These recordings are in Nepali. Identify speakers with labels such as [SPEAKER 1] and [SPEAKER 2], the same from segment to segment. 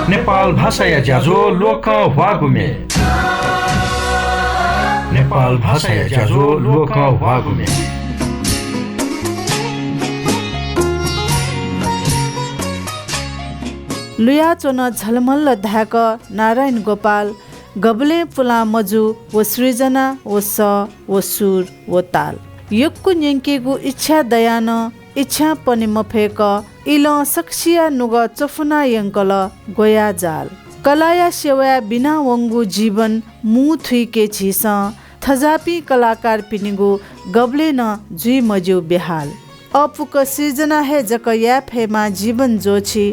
[SPEAKER 1] नेपाल भाषा या ज्याझो लोक वागुमे नेपाल भाषा या ज्याझो लोक वागुमे
[SPEAKER 2] लुया चोन झलमल्ल धाक नारायण गोपाल गबले पुला मजु व सृजना व स व सुर व ताल यक्कु न्यङ्केगु इच्छा दयान इच्छा पनि मफेक इल सक्सिया नुग चफुना यङ्कल गोया जाल कलाया सेवा बिना वङ्गु जीवन मु थुइके झिस थजापी कलाकार पिनिगु गबले न जुइ मज्यु बेहाल अपुक सृजना हे जक या फेमा जीवन जोछि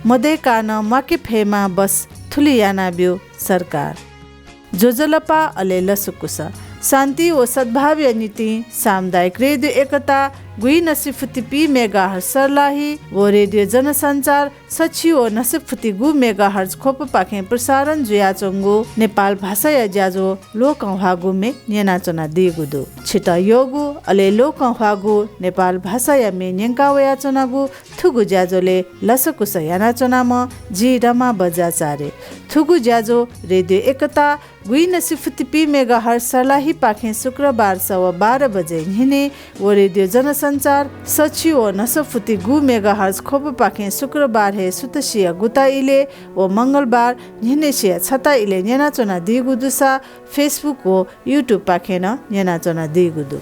[SPEAKER 2] मदे कान माके फेमा बस थुली याना ब्यो सरकार जोजलपा अले लसुकुस शान्ति व सद्भाव नीति सामुदायिक रेडियो एकता गुई नसिफुति पी मेगाहर्ज सर्लाही व रेडियो जनसञ्चार सची व नसिफुति गु मेगाहर्ज खोप पाखे प्रसारण जुयाचोङ्गु नेपाल भाषा या ज्याजो लोकंहागु मे न्यनाचना दिगुदु छिट योगु अले लोकंहागु नेपाल भाषा या मे न्यंका वयाचनागु थुगु ज्याजोले लसकुस यानाचना म जी रमा बजाचारे थुगु ज्याजो रेडियो एकता गुई नसिफुति पी मेगाहर्ज सर्लाही पाखे शुक्रबार 12:15 बजे हिने व रेडियो जनसञ्चार सची व नसफुति गु मेगाहर्ज खोप पाखे शुक्रबार हे सुतसिया गुता इले व मंगलबार निनेसिया छता इले न्यनाचना दिगुदुसा फेसबुक व युट्युब पाखे न न्यनाचना दिगुदु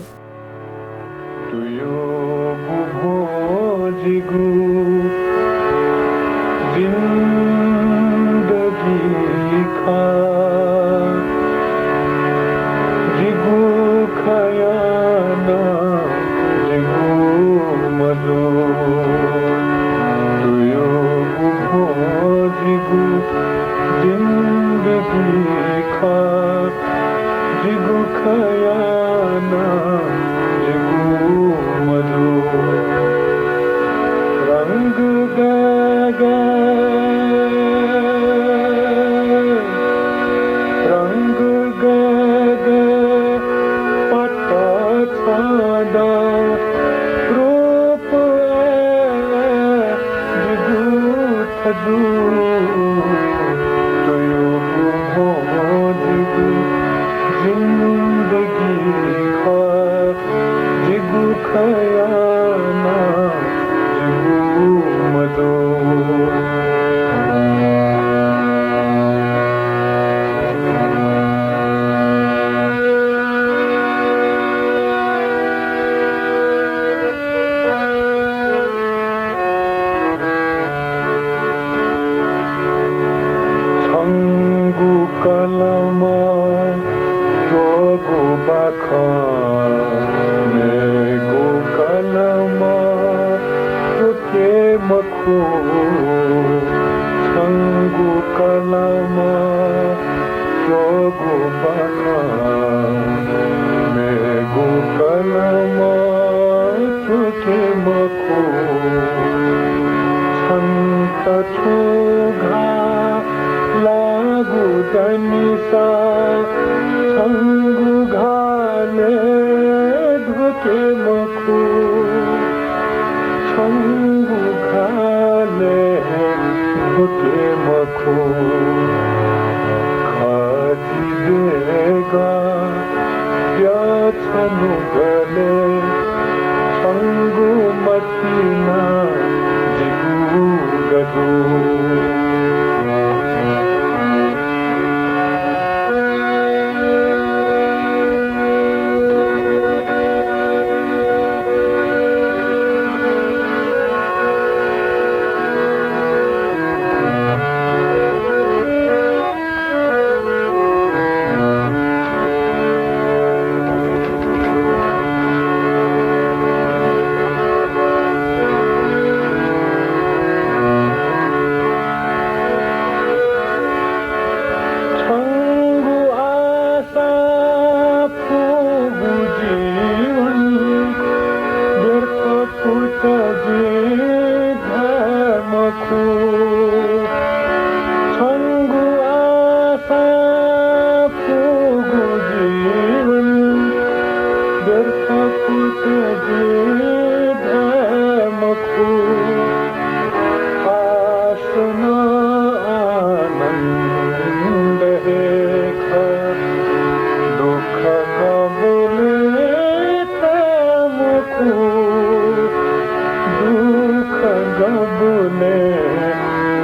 [SPEAKER 3] फुले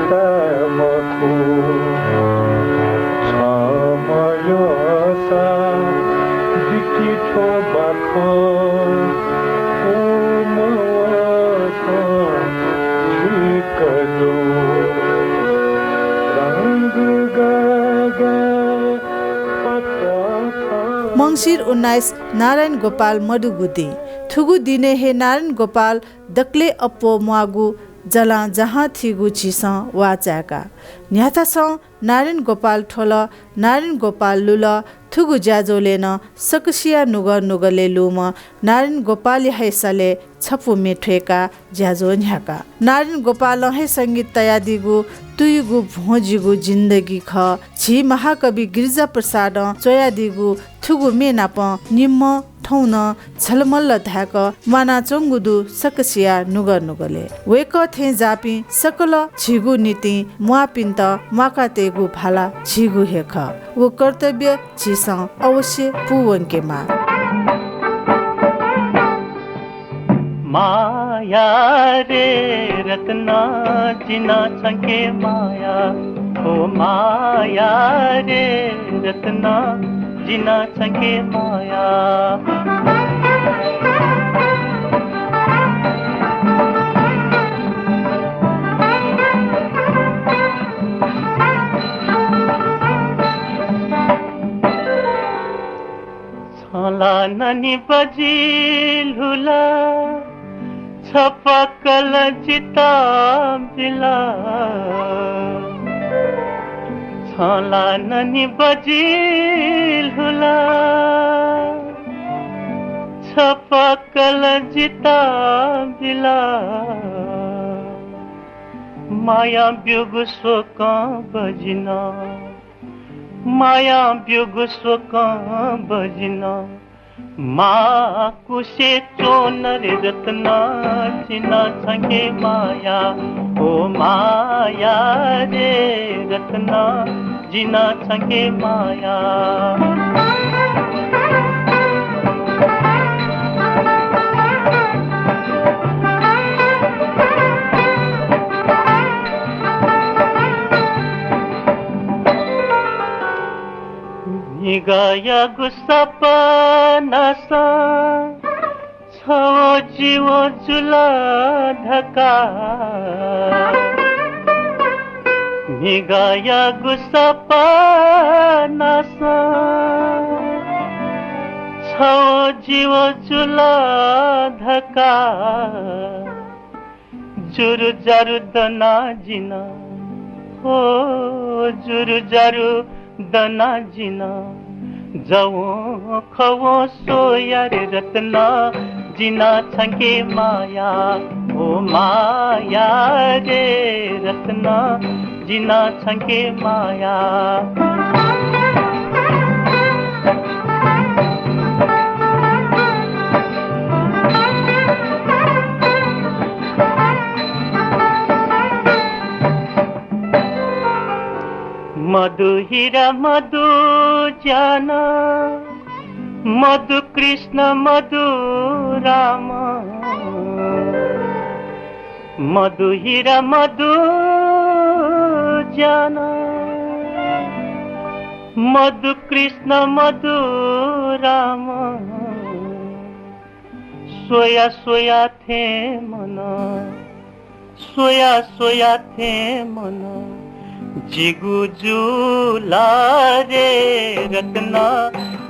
[SPEAKER 3] तमको छमयोसा दिकी ठो बाखो उमवसा झिकदो रंग गागा
[SPEAKER 2] मङ्सिर 19 नारायण गोपाल मडुगुदी थुगु दिने हे नारायण गोपाल दक्ले अप्पो मुआगु जला जहाँ थिगु छिस वाचाका न्याथास नारायण गोपाल ठोल नारायण गोपाल लुल थुगु ज्याजोले न सकसिया नुगर नुगले लुम नारायण गोपाल हैसले छपु मेठेका ज्याजो न्याका नारायण गोपाल है संगीत तयादिगु तुइगु भोजिगु जिन्दगी ख छि महाकवि गिरिजा प्रसाद चोयादिगु थुगु मेनाप निम्म ठौन छलमल्ल धाक माना चोङ्गुदु सकसिया नुगर नुगले वेक थे जापि सकल छिगु नीति मुआपिन्त माकातेगु भाला छिगु हेख वो कर्तव्य छिस अवश्य पुवंकेमा
[SPEAKER 4] माया रे रत्ना जिना संके माया ओ माया रे रत्ना जिना संके माया छला ननी बजिलुला छपकल चिता बिला छला ननी बजिलुला छपकल चिता बिला माया ब्युगु शोक बजिना माया ब्युगु शोक बजिना माँ कुशे चोनर रत्ना जिना संगे माया ओ माया रे रत्ना जिना संगे माया निगाया गुस्सापनासा छो जीव जुला धका निगाया गुस्सापनासा छो जीव जुला धका जुरु जारु दना जिना हो जुरु जारु दना जिना जाओ खवो सोया रे रत्ना जिना छंके माया ओ माया रे रत्ना जिना छंके माया मधु हीरा मधु जाना मधु कृष्ण मधु राम मधु हीरा मधु जाना मधु कृष्ण मधु राम सोया सोया थे मन सोया सोया थे मन जिगु जुला रे रत्ना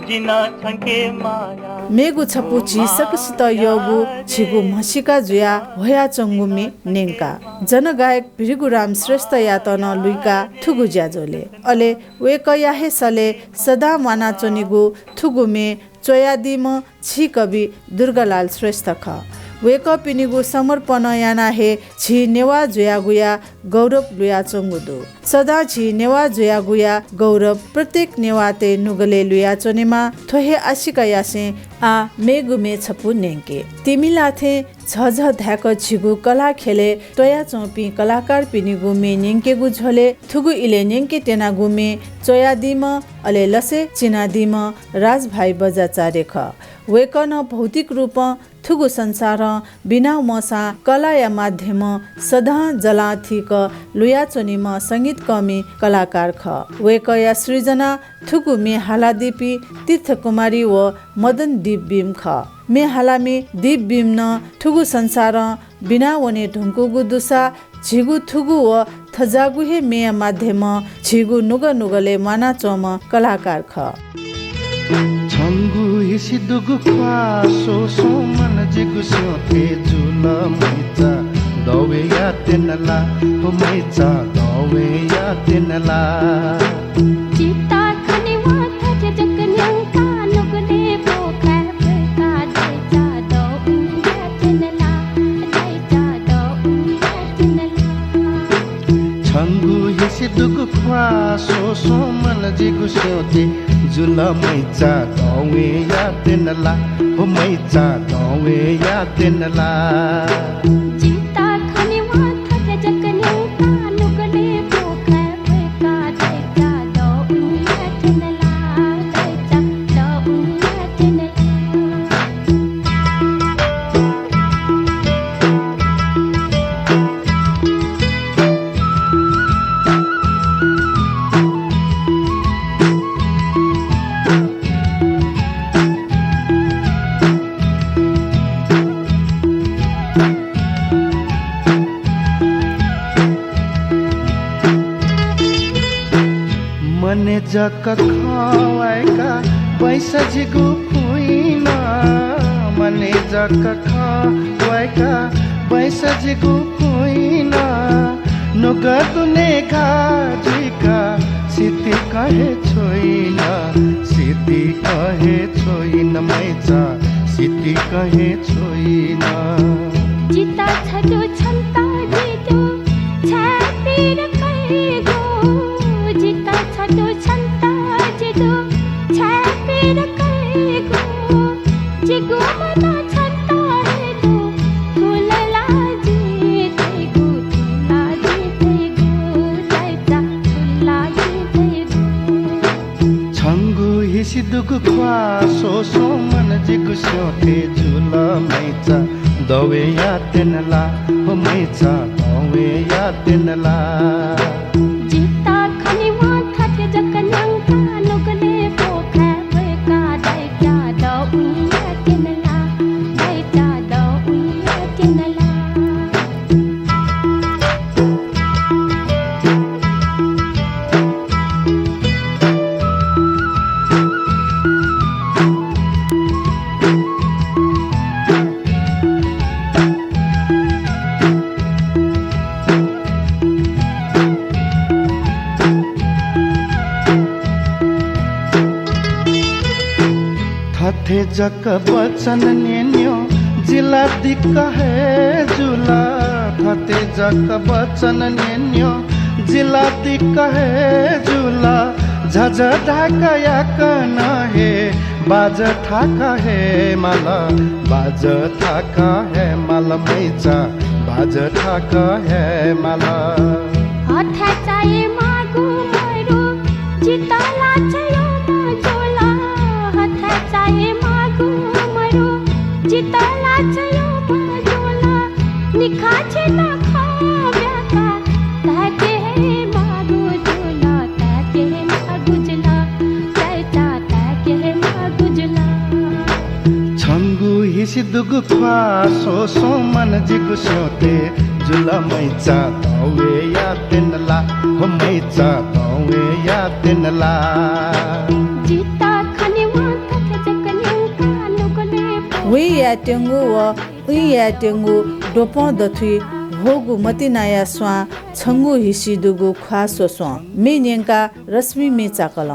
[SPEAKER 4] जिना छंके माया
[SPEAKER 2] मेगु छपु छिसकसित योगु छिगु मसिका जुया होया चंगुमे नेंका जनगायक भिगुराम श्रेष्ठ यातन लुइका थुगु ज्याजोले अले वेकया हे सले सदा माना चनिगु थुगुमे चोयादिम छि कवि दुर्गालाल श्रेष्ठ ख वेक पिनिगु समर्पण याना हे छि नेवा जुयागुया गौरव लुया चंगुदु सदा छि नेवा जुयागुया गौरव प्रत्येक नेवाते नुगले लुया चोनेमा थोहे आशिका यासे आ मेगुमे छपु नेंके तिमिलाथे झझ ध्याक छिगु कला खेले तोया चौपी कलाकार पिनिगु मे नेंकेगु झोले थुगु इले नेंके टेना गुमे चोया दिम अले लसे चिना दिम राज भाइ बजा चारेख वेकन भौतिक रूप थुगु संसार बिना मसा कला या माध्यम सदा जलाथिक लुयाचोनिम संगीत कमी कलाकार ख वेक या सृजना थुगु मे हालादिपी तीर्थ कुमारी व मदन दीप बिम ख मे हालामी दीप बिम न थुगु संसार बिना वने ढुङ्कुगु दुसा झिगु थुगु व थजागुहे मे माध्यम झिगु नुग नुगले माना चोम कलाकार ख
[SPEAKER 5] छंगु हिसी दुगु पासो सोमन जिगु स्योथे जुल मैचा दवे या तेनला हो मैचा दवे या तेनला
[SPEAKER 6] चिता खनि वाथा जक न्यंका नुगले पोखा का दैचा दो या तेनला दैचा दो या तेनला
[SPEAKER 5] छंगु हिसी दुगु पासो सोमन जिगु स्योथे जुल मैचा दवे या तेनला हो मैचा दवे या तेनला
[SPEAKER 6] चिता खनि वाथा जक न्यंका नुगले पोखा का दैचा दो या तेनला दैचा दो या तेनला
[SPEAKER 5] मने जक खवाएका पैसा जिगु पुइना मने जक खवाएका पैसा जिगु पुइना नुगदुने घाजिका सिति कहे छोइना सिति कहे छोइना मैचा सिति कहे छोइना
[SPEAKER 6] जिता छजो छन्ता जिजो छातिर कहिगो जिता छजो छन्ता जिजो छातिर कहिगो जिगो मना छन्ता हेगो फुलला जितेगो फुलला जितेगो दैचा फुलला जितेगो
[SPEAKER 5] छंगु हिसी दुगु ख्वासो सोमन जिगु स्योथे जुल मैचा दवे या तेनला हो मैचा दवे या तेनला
[SPEAKER 6] जिता खनि वाथा जक न्यंका नुगले पोखा का दैचा दो या तेनला दैचा दो या तेनला
[SPEAKER 5] थथे जक बचन नेन्यो जिला दिक है जुला थथे जक बचन नेन्यो जिला दिक है जुला झझ ढाका या कन हे बाज ठाका है माला बाज ठाका है माला मैचा बाज ठाका है माला
[SPEAKER 6] हथा चाहे मागु मरो चितला चयो मजोला हथा चाहे मागु मरो चितला चयो मजोला निखा छेता खाव्याका ताके हे मागु जोला ताके हे मागु जला दैचा ताके हे मागु जला
[SPEAKER 5] छंगु हिसी दुगु ख्वासो सोमन जिगु स्योथे जुल मैचा दवे या तेनला हो मैचा दवे या तेनला
[SPEAKER 6] जिता खनि वाथा जक न्यंका नुगले
[SPEAKER 2] वे या टेंगु व उई या टेंगु डोपो दथुई होगु मतिनाया स्वा छंगु हिसी दुगु ख्वासो स्वा मे न्यंका रश्मि मे चाकल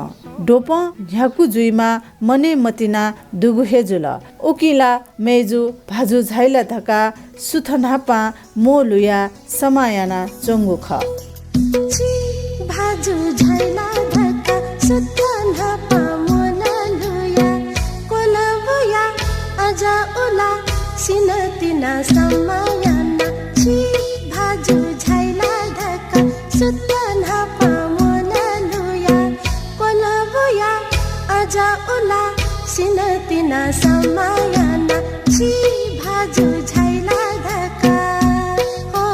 [SPEAKER 2] डोपो झ्याकु जुइमा मने मतिना दुगु हेजुल उकिला मेजु भाजु झाइला धका सुथनापा मोलुया समायाना चंगु ख
[SPEAKER 6] भाजु झैला धका सुथनापा मोलुया कोलबुया आजा उला सिनतिना समायाना छि भाजु झैला धका सुथनापा मोलुया कोलबुया आजा उला सिनतिना समायाना छि भाजु झैला धका हो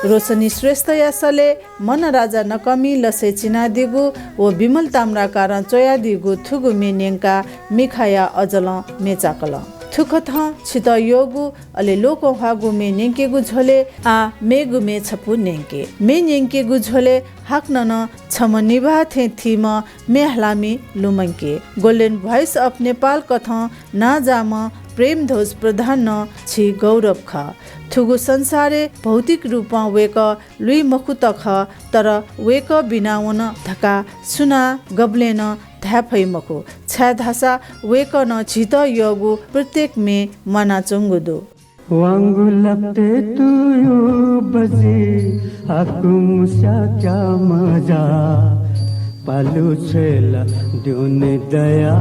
[SPEAKER 2] रोशनी श्रेष्ठ यासले मन राजा नकमी लसे चिना दिगु ओ विमल ताम्रा कारण चोया दिगु थुगु मेन्यंका मिखाया अजल मेचाकल थुखथ छित योगु अले लोको हागु मे नेंकेगु झोले आ मेगु मे छपु नेंके मे नेंकेगु झोले हाक्न न छम निभा थे थिम मे हलामी लुमंके गोल्डन भॉइस अफ नेपाल कथ ना जाम प्रेम ध्वज प्रधान न छि गौरव ख थुगु संसारे भौतिक रूपमा वेक लुई मखुत ख तर वेक बिनावन धका सुना गब्लेन ध्याफै मखु छ्या धासा वेक न छित योगु प्रत्येक मे मना चंगुदु
[SPEAKER 3] वांगु लपटे तू यो बजे आकु मुसा क्या मजा पालु छेला दिउने दया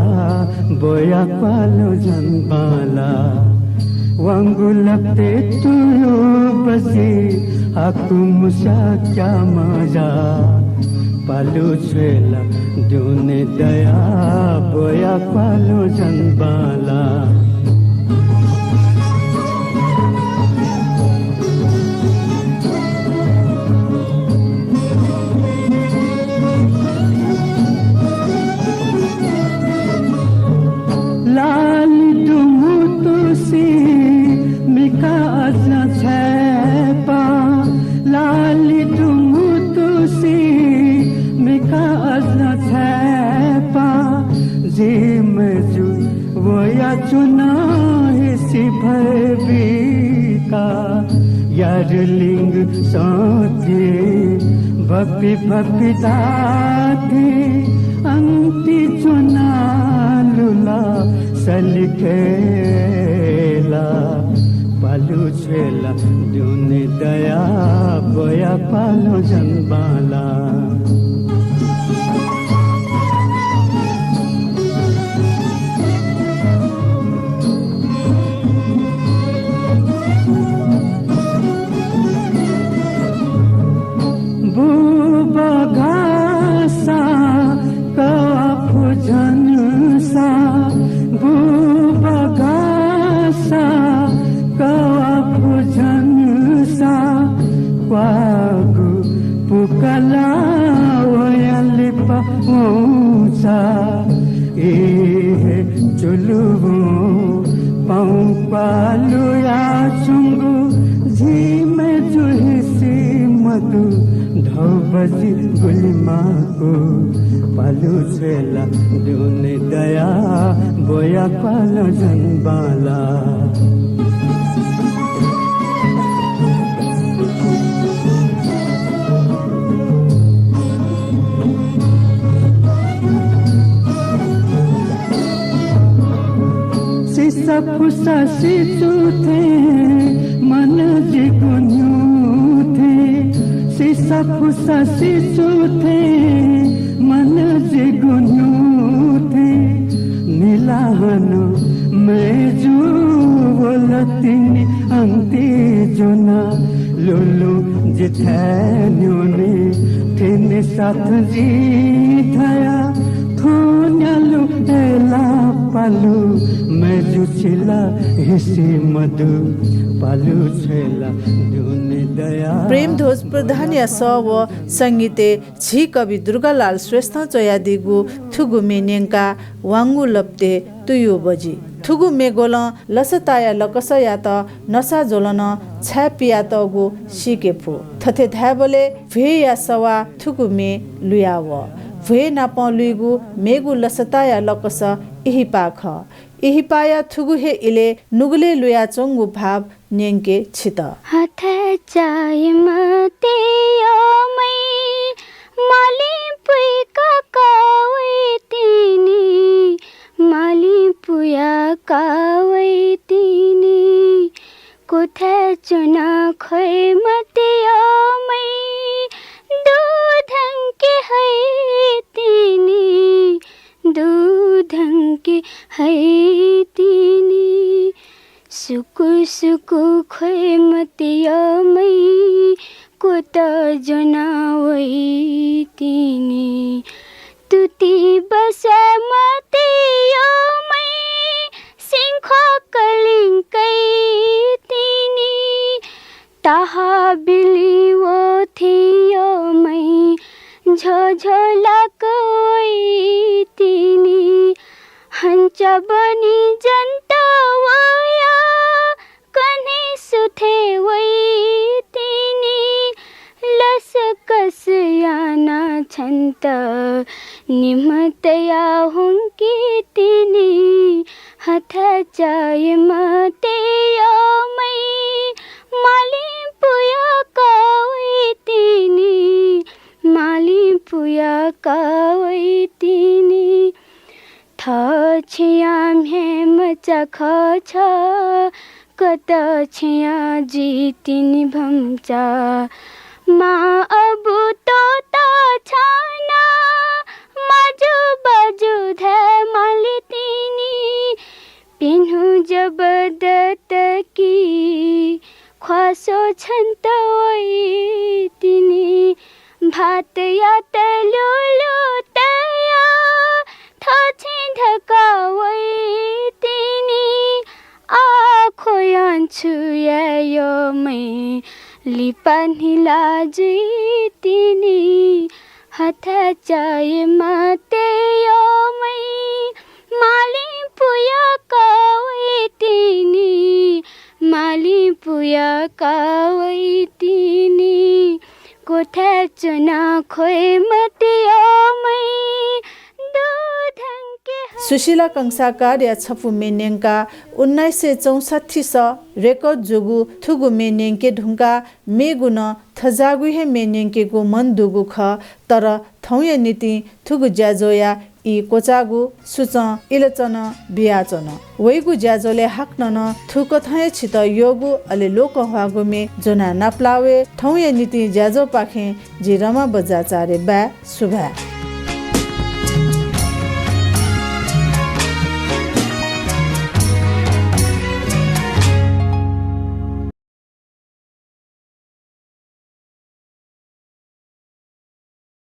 [SPEAKER 3] बोया पालो जनबाला वांगु लपटे तू यो बजे आकु मुसा क्या मजा पालु छेला दिउने दया बोया पालो जनबाला लाली सरलिंग साथे भपी भपी दाथे अंति चुना लुला सलिखेला पालू छेला दुने दया बोया पालो जनबाला बुबगासा काफु जनसा बुबगासा काफु जनसा वागु पुकला वयलिपा ऊंचा ए चुलुबु पाऊ पालु या चुंगु झीमे जुहिसी मधु धौबजी गुलिमाको पालु छेला दुने दया बोया पालो जनबाला सिसा फुसा सिचु थे मन जिगुन्यू थे सिसा फुसा सिचु थे मन जिगुन्यू थे नीलाहनो मेजू बोलतिनी अंति जोना लुलु जिथैन्योने थिने साथ जी थया थोन्यालु एला पालु मेजू छिला हिसी मधु पालु छेला दुने दया
[SPEAKER 2] प्रेम ध्वज प्रधान या स व संगीते झी कवि दुर्गालाल श्रेष्ठ चयादिगु थुगु मेन्यंका वांगु लप्ते तुयु बजी थुगु मेगोल लसताया लकसया त नसा जोलन छ्यापिया तगु सिकेफु थथे धाबले भे या सवा थुगु मे लुयाव भे नाप लुइगु मेगु लसताया लकस इहि पाख इहि पाया थुगु हे इले नुगले लुया चोंगु भाव न्यंके छित
[SPEAKER 7] हाथ चाय मते मै माली पुई कावै तिनी माली पुया कावै तिनी कोठा चुना खोइ मते मै दूधंके है तिनी दूधंके है तिनी सुकु सुकु खोइ मते मै कोत जनावै तिनी तुति बस मते मै सिंह कलिंकै तिनी ताहा बिली वो थियो मै झझलाकै तिनी हंच बनी जनता वया कने सुथे वै तिनी लस कस याना छन्त निमतया हुंकी तिनी हथ चाय मते मै माली पुया कावै तिनी माली पुया कावै तिनी थ छियाम हेम चख छ कत छिया जितिनी भम्चा मा अबु तो ता छना माजु बाजु ध माली तिनी पिन्हु जबदत की ख्वासो छन्त वै तिनी भात या तलुलु तया थछि ढकावै तिनी आखोयान्छु यो मै लिपानिला जितिनी हथ चाय मते मै माली पुया कावै तिनी माली पुया कावै तिनी कोठा चुना खोइ मते मै दूधंके
[SPEAKER 2] सुशीला कंसाकार या छपु मेन्यङका 1964 स रेकर्ड जोगु थुगु मेन्यङके ढुङ्गा मेगुन थजागु हे मेन्यङकेको मन दुगु ख तर थौय नीति थुगु ज्याजोया इ कोचागु सुच इलचन बियाचन वैगु ज्याजोले हाक्नन थुक थय छित योगु अले लोक हवागु मे जोना नप्लावे थौय नीति ज्याजो पाखे जे रमा बजाचारे बा सुभा